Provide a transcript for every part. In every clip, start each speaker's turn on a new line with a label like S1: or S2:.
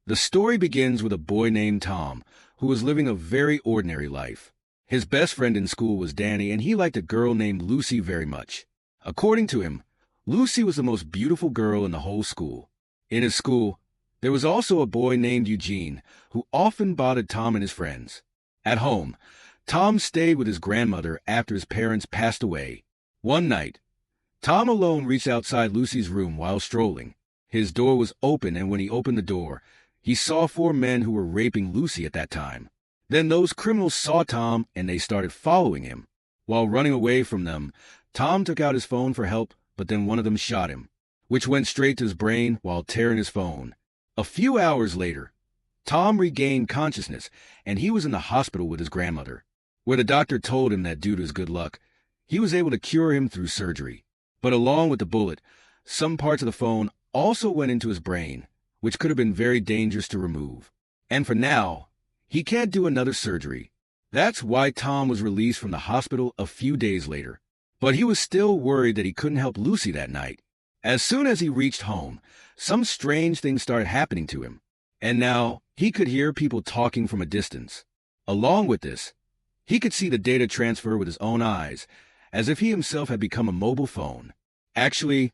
S1: The story begins with a boy named Tom, who was living a very ordinary life. His best friend in school was Danny, and he liked a girl named Lucy very much. According to him, Lucy was the most beautiful girl in the whole school. In his school, there was also a boy named Eugene, who often bothered Tom and his friends. At home, Tom stayed with his grandmother after his parents passed away. One night, Tom alone reached outside Lucy's room while strolling. His door was open, and when he opened the door, he saw 4 men who were raping Lucy at that time. Then those criminals saw Tom, and they started following him. While running away from them, Tom took out his phone for help, but then one of them shot him, which went straight to his brain while tearing his phone. A few hours later, Tom regained consciousness, and he was in the hospital with his grandmother, where the doctor told him that due to his good luck, he was able to cure him through surgery. But along with the bullet, some parts of the phone also went into his brain, which could have been very dangerous to remove. And for now, he can't do another surgery. That's why Tom was released from the hospital a few days later. But he was still worried that he couldn't help Lucy that night. As soon as he reached home, some strange things started happening to him. And now, he could hear people talking from a distance. Along with this, he could see the data transfer with his own eyes, as if he himself had become a mobile phone. Actually,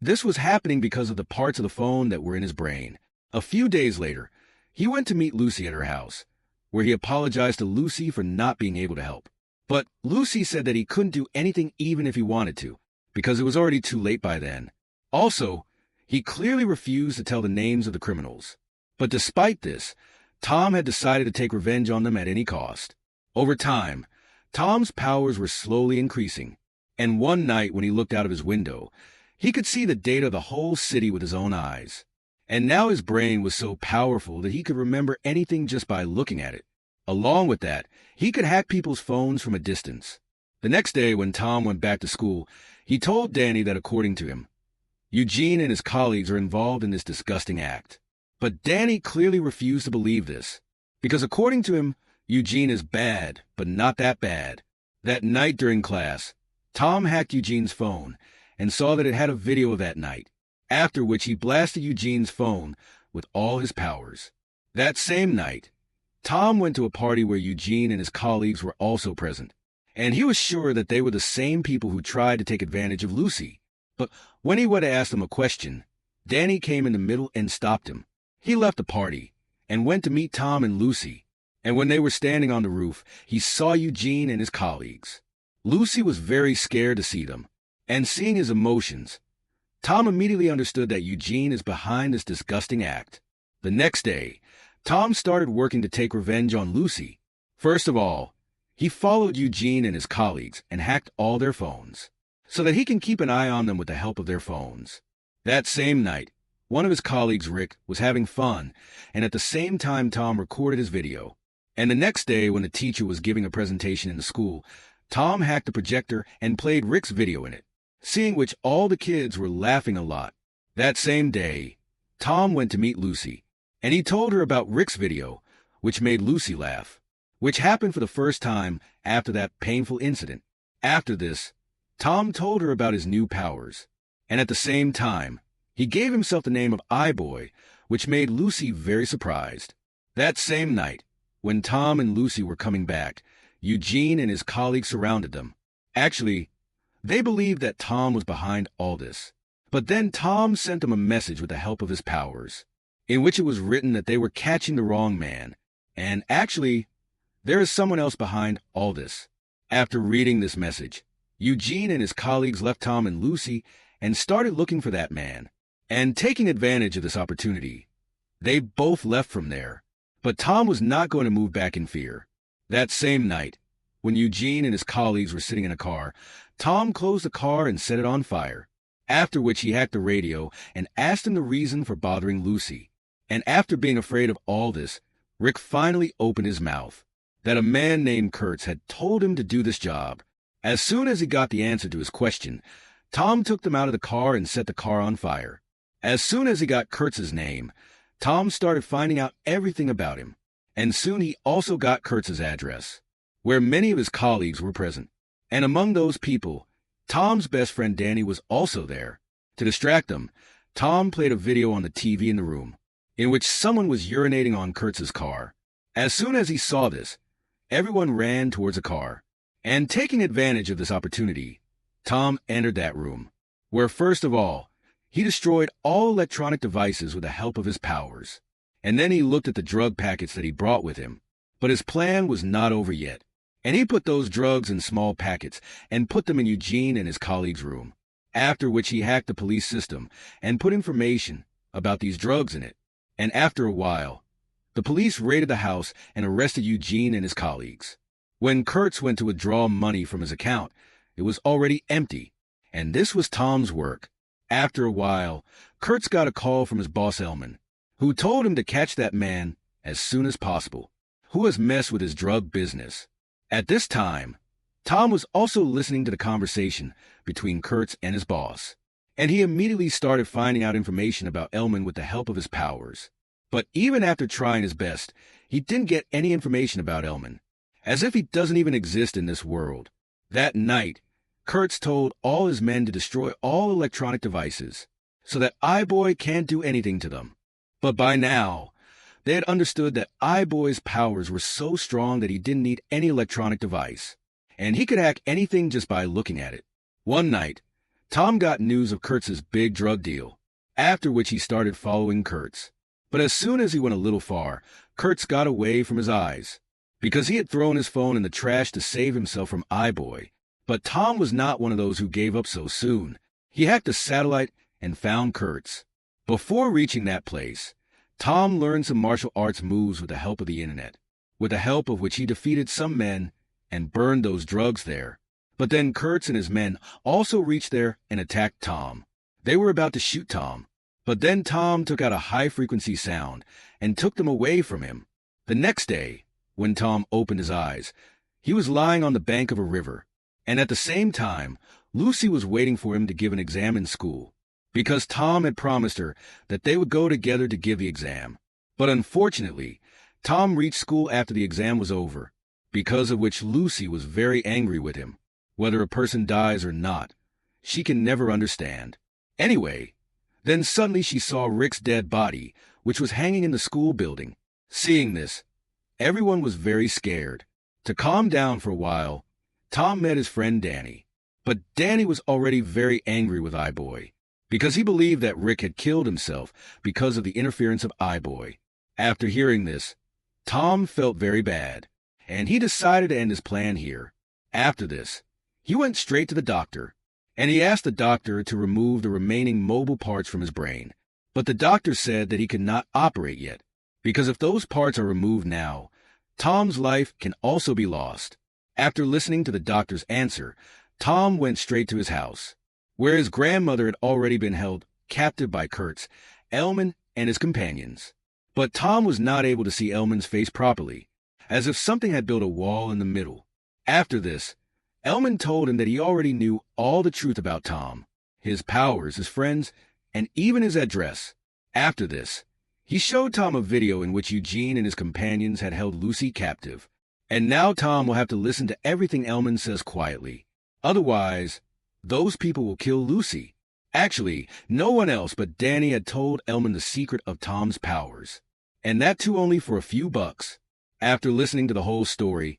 S1: this was happening because of the parts of the phone that were in his brain. A few days later, he went to meet Lucy at her house, where he apologized to Lucy for not being able to help. But Lucy said that he couldn't do anything even if he wanted to, because it was already too late by then. Also, he clearly refused to tell the names of the criminals. But despite this, Tom had decided to take revenge on them at any cost. Over time, Tom's powers were slowly increasing, and one night when he looked out of his window, he could see the data of the whole city with his own eyes. And now his brain was so powerful that he could remember anything just by looking at it. Along with that, he could hack people's phones from a distance. The next day, when Tom went back to school, he told Danny that according to him, Eugene and his colleagues are involved in this disgusting act. But Danny clearly refused to believe this, because according to him, Eugene is bad, but not that bad. That night during class, Tom hacked Eugene's phone and saw that it had a video of that night, after which he blasted Eugene's phone with all his powers. That same night, Tom went to a party where Eugene and his colleagues were also present, and he was sure that they were the same people who tried to take advantage of Lucy. But when he went to ask them a question, Danny came in the middle and stopped him. He left the party and went to meet Tom and Lucy, and when they were standing on the roof, he saw Eugene and his colleagues. Lucy was very scared to see them, and seeing his emotions, Tom immediately understood that Eugene is behind this disgusting act. The next day, Tom started working to take revenge on Lucy. First of all, he followed Eugene and his colleagues and hacked all their phones, so that he can keep an eye on them with the help of their phones. That same night, one of his colleagues, Rick, was having fun, and at the same time Tom recorded his video. And the next day, when the teacher was giving a presentation in the school, Tom hacked the projector and played Rick's video in it, seeing which all the kids were laughing a lot. That same day, Tom went to meet Lucy, and he told her about Rick's video, which made Lucy laugh, which happened for the first time after that painful incident. After this, Tom told her about his new powers, and at the same time, he gave himself the name of I-Boy, which made Lucy very surprised. That same night, when Tom and Lucy were coming back, Eugene and his colleagues surrounded them. Actually, they believed that Tom was behind all this. But then Tom sent them a message with the help of his powers, in which it was written that they were catching the wrong man, and actually, there is someone else behind all this. After reading this message, Eugene and his colleagues left Tom and Lucy and started looking for that man. And taking advantage of this opportunity, they both left from there. But Tom was not going to move back in fear. That same night, when Eugene and his colleagues were sitting in a car, Tom closed the car and set it on fire, after which he hacked the radio and asked him the reason for bothering Lucy. And after being afraid of all this, Rick finally opened his mouth, that a man named Kurtz had told him to do this job. As soon as he got the answer to his question, Tom took them out of the car and set the car on fire. As soon as he got Kurtz's name, Tom started finding out everything about him, and soon he also got Kurtz's address, where many of his colleagues were present. And among those people, Tom's best friend Danny was also there. To distract them, Tom played a video on the TV in the room, in which someone was urinating on Kurtz's car. As soon as he saw this, everyone ran towards a car. And taking advantage of this opportunity, Tom entered that room, where first of all, he destroyed all electronic devices with the help of his powers. And then he looked at the drug packets that he brought with him. But his plan was not over yet. And he put those drugs in small packets and put them in Eugene and his colleague's room, after which he hacked the police system and put information about these drugs in it. And after a while, the police raided the house and arrested Eugene and his colleagues. When Kurtz went to withdraw money from his account, it was already empty, and this was Tom's work. After a while, Kurtz got a call from his boss Elman, who told him to catch that man as soon as possible, who has messed with his drug business. At this time, Tom was also listening to the conversation between Kurtz and his boss, and he immediately started finding out information about Elman with the help of his powers. But even after trying his best, he didn't get any information about Elman, as if he doesn't even exist in this world. That night, Kurtz told all his men to destroy all electronic devices, so that I-Boy can't do anything to them. But by now, they had understood that I-Boy's powers were so strong that he didn't need any electronic device, and he could hack anything just by looking at it. One night, Tom got news of Kurtz's big drug deal, after which he started following Kurtz. But as soon as he went a little far, Kurtz got away from his eyes, because he had thrown his phone in the trash to save himself from I-Boy. But Tom was not one of those who gave up so soon. He hacked a satellite and found Kurtz. Before reaching that place, Tom learned some martial arts moves with the help of the internet, with the help of which he defeated some men and burned those drugs there. But then Kurtz and his men also reached there and attacked Tom. They were about to shoot Tom, but then Tom took out a high-frequency sound and took them away from him. The next day, when Tom opened his eyes, he was lying on the bank of a river, and at the same time, Lucy was waiting for him to give an exam in school, because Tom had promised her that they would go together to give the exam. But unfortunately, Tom reached school after the exam was over, because of which Lucy was very angry with him. Whether a person dies or not, she can never understand. Anyway, then suddenly she saw Rick's dead body, which was hanging in the school building. Seeing this, everyone was very scared. To calm down for a while, Tom met his friend Danny. But Danny was already very angry with I-Boy, because he believed that Rick had killed himself because of the interference of I-Boy. After hearing this, Tom felt very bad, and he decided to end his plan here. After this, he went straight to the doctor, and he asked the doctor to remove the remaining mobile parts from his brain. But the doctor said that he could not operate yet, because if those parts are removed now, Tom's life can also be lost. After listening to the doctor's answer, Tom went straight to his house, where his grandmother had already been held captive by Kurtz, Elman, and his companions. But Tom was not able to see Elman's face properly, as if something had built a wall in the middle. After this, Elman told him that he already knew all the truth about Tom, his powers, his friends, and even his address. After this, he showed Tom a video in which Eugene and his companions had held Lucy captive. And now Tom will have to listen to everything Elman says quietly. Otherwise, those people will kill Lucy. Actually, no one else but Danny had told Elman the secret of Tom's powers, and that too only for a few bucks. After listening to the whole story,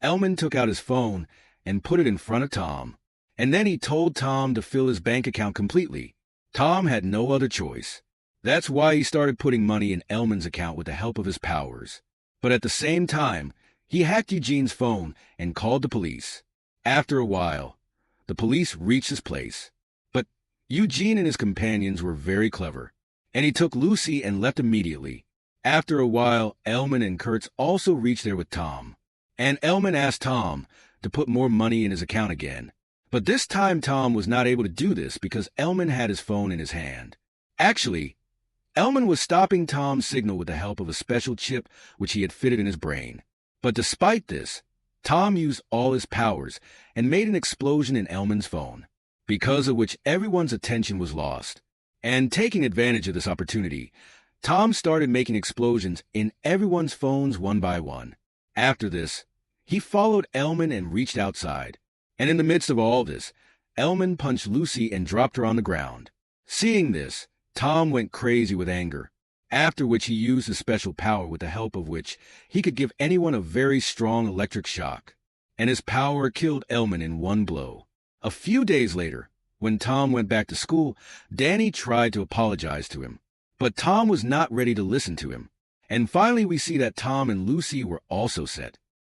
S1: Elman took out his phone and put it in front of Tom, and then he told Tom to fill his bank account completely. Tom had no other choice. That's why he started putting money in Elman's account with the help of his powers. But at the same time, he hacked Eugene's phone and called the police. After a while, the police reached his place. But Eugene and his companions were very clever, and he took Lucy and left immediately. After a while, Elman and Kurtz also reached there with Tom, and Elman asked Tom to put more money in his account again. But this time Tom was not able to do this because Elman had his phone in his hand. Actually, Elman was stopping Tom's signal with the help of a special chip which he had fitted in his brain. But despite this, Tom used all his powers and made an explosion in Elman's phone, because of which everyone's attention was lost. And taking advantage of this opportunity, Tom started making explosions in everyone's phones one by one. After this, he followed Elman and reached outside. And in the midst of all this, Elman punched Lucy and dropped her on the ground. Seeing this, Tom went crazy with anger. after which he used his special power with the help of which he could give anyone a very strong electric shock. And his power killed Elman in one blow. A few days later, when Tom went back to school, Danny tried to apologize to him. But Tom was not ready to listen to him. And finally we see that Tom and Lucy were also set.